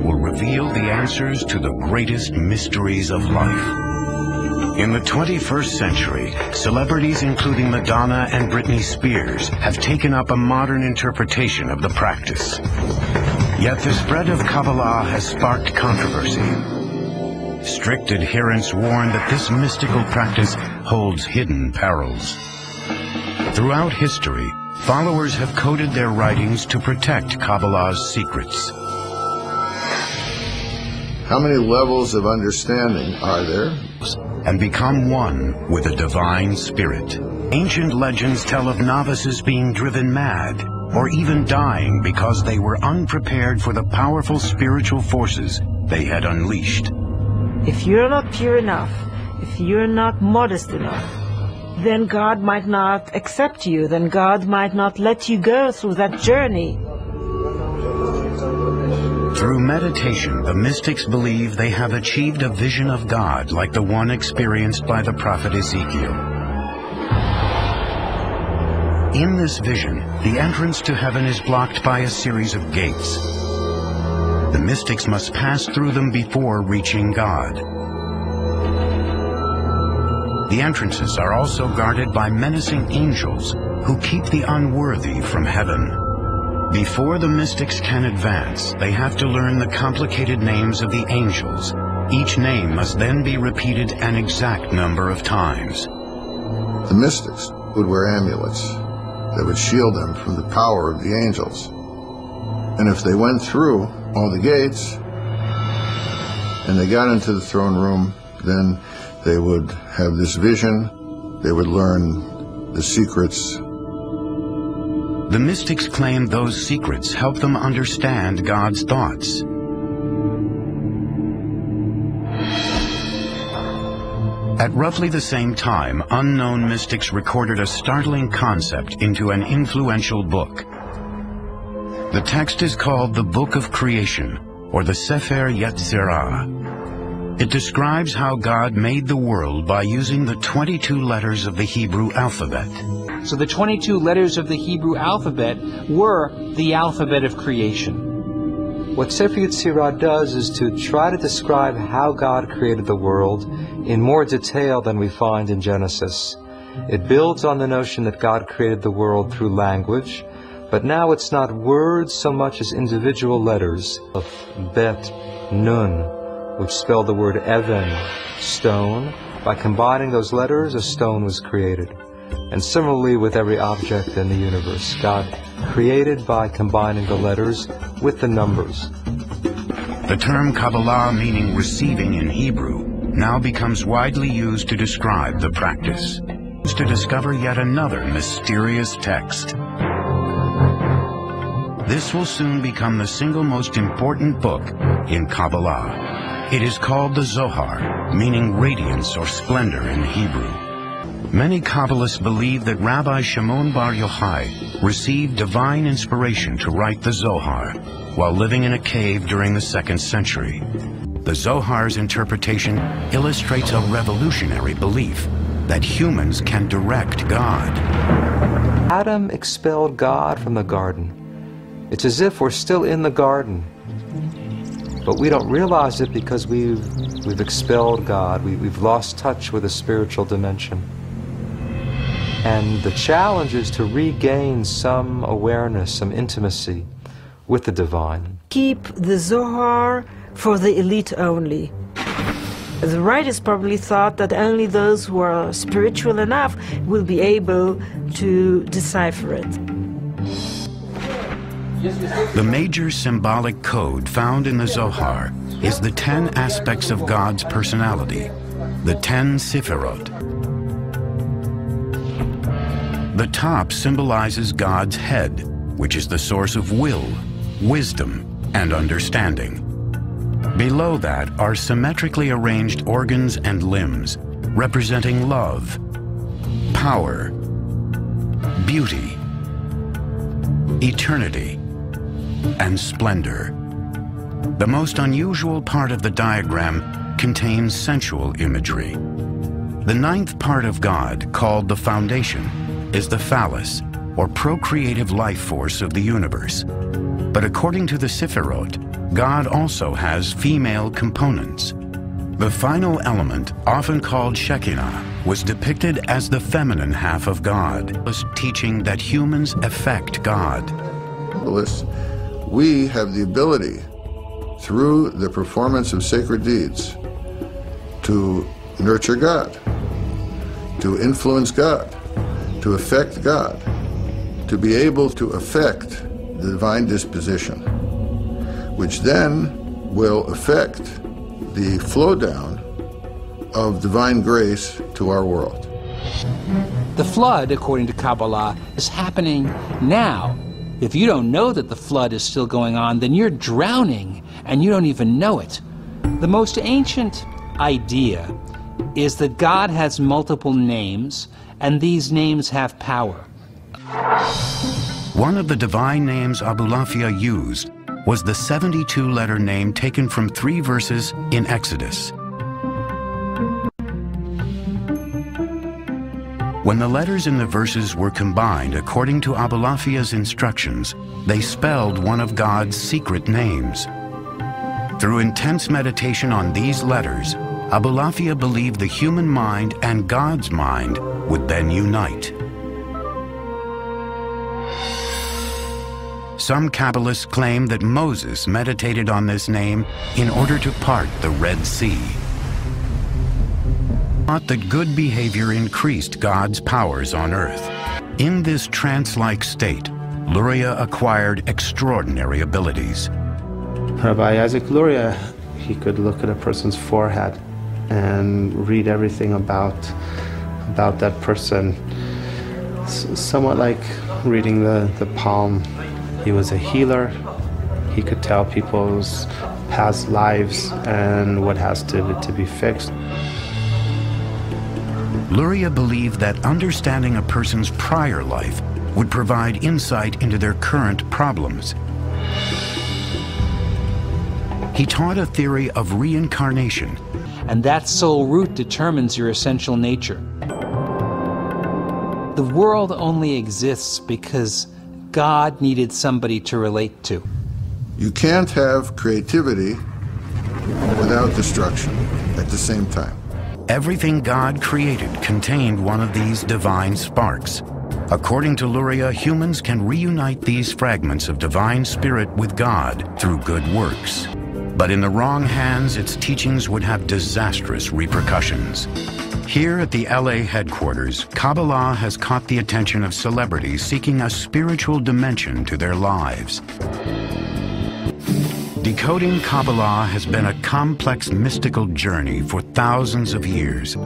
will reveal the answers to the greatest mysteries of life. In the 21st century, celebrities including Madonna and Britney Spears have taken up a modern interpretation of the practice. Yet the spread of Kabbalah has sparked controversy. Strict adherents warn that this mystical practice holds hidden perils. Throughout history, followers have coded their writings to protect Kabbalah's secrets. How many levels of understanding are there? And become one with a divine spirit. Ancient legends tell of novices being driven mad, or even dying because they were unprepared for the powerful spiritual forces they had unleashed. If you're not pure enough, if you're not modest enough, then God might not accept you, then God might not let you go through that journey. Through meditation, the mystics believe they have achieved a vision of God like the one experienced by the prophet Ezekiel. In this vision, the entrance to heaven is blocked by a series of gates. The mystics must pass through them before reaching God. The entrances are also guarded by menacing angels who keep the unworthy from heaven. Before the mystics can advance, they have to learn the complicated names of the angels. Each name must then be repeated an exact number of times. The mystics would wear amulets that would shield them from the power of the angels. And if they went through all the gates and they got into the throne room, then they would have this vision, they would learn the secrets. The mystics claim those secrets help them understand God's thoughts. At roughly the same time, unknown mystics recorded a startling concept into an influential book. The text is called the Book of Creation, or the Sefer Yetzirah. It describes how God made the world by using the 22 letters of the Hebrew alphabet. So the 22 letters of the Hebrew alphabet were the alphabet of creation. What Sefer Yetzirah does is to try to describe how God created the world in more detail than we find in Genesis. It builds on the notion that God created the world through language, but now it's not words so much as individual letters of Bet, Nun, which spell the word Even, stone. By combining those letters, a stone was created. And similarly with every object in the universe, God created by combining the letters with the numbers. The term Kabbalah, meaning receiving in Hebrew, now becomes widely used to describe the practice. To discover yet another mysterious text. This will soon become the single most important book in Kabbalah. It is called the Zohar, meaning radiance or splendor in Hebrew. Many Kabbalists believe that Rabbi Shimon Bar Yochai received divine inspiration to write the Zohar while living in a cave during the 2nd century. The Zohar's interpretation illustrates a revolutionary belief that humans can direct God. Adam expelled God from the garden. It's as if we're still in the garden, but we don't realize it because we've expelled God. We've lost touch with the spiritual dimension. And the challenge is to regain some awareness, some intimacy with the divine. Keep the Zohar for the elite only. The writers probably thought that only those who are spiritual enough will be able to decipher it. The major symbolic code found in the Zohar is the 10 aspects of God's personality, the 10 Sefirot. The top symbolizes God's head, which is the source of will, wisdom, and understanding. Below that are symmetrically arranged organs and limbs, representing love, power, beauty, eternity, and splendor. The most unusual part of the diagram contains sensual imagery. The 9th part of God, called the foundation, is the phallus, or procreative life force of the universe. But according to the Sefirot, God also has female components. The final element, often called Shekinah, was depicted as the feminine half of God, teaching that humans affect God. We have the ability, through the performance of sacred deeds, to nurture God, to influence God, to affect God, to be able to affect the divine disposition, which then will affect the flow down of divine grace to our world. The flood, according to Kabbalah, is happening now. If you don't know that the flood is still going on, then you're drowning and you don't even know it. The most ancient idea is that God has multiple names and these names have power. One of the divine names Abulafia used was the 72-letter name taken from 3 verses in Exodus. When the letters in the verses were combined according to Abulafia's instructions, they spelled one of God's secret names. Through intense meditation on these letters, Abulafia believed the human mind and God's mind would then unite. Some Kabbalists claim that Moses meditated on this name in order to part the Red Sea. Thought that good behavior increased God's powers on earth. In this trance-like state, Luria acquired extraordinary abilities. Rabbi Isaac Luria, he could look at a person's forehead and read everything about that person, somewhat like reading the palm. He was a healer. He could tell people's past lives and what has to be fixed. Luria believed that understanding a person's prior life would provide insight into their current problems. He taught a theory of reincarnation. And that soul root determines your essential nature. The world only exists because God needed somebody to relate to. You can't have creativity without destruction at the same time. Everything God created contained one of these divine sparks. According to Luria, humans can reunite these fragments of divine spirit with God through good works. But in the wrong hands, its teachings would have disastrous repercussions. Here at the LA headquarters, Kabbalah has caught the attention of celebrities seeking a spiritual dimension to their lives. Decoding Kabbalah has been a complex mystical journey for thousands of years.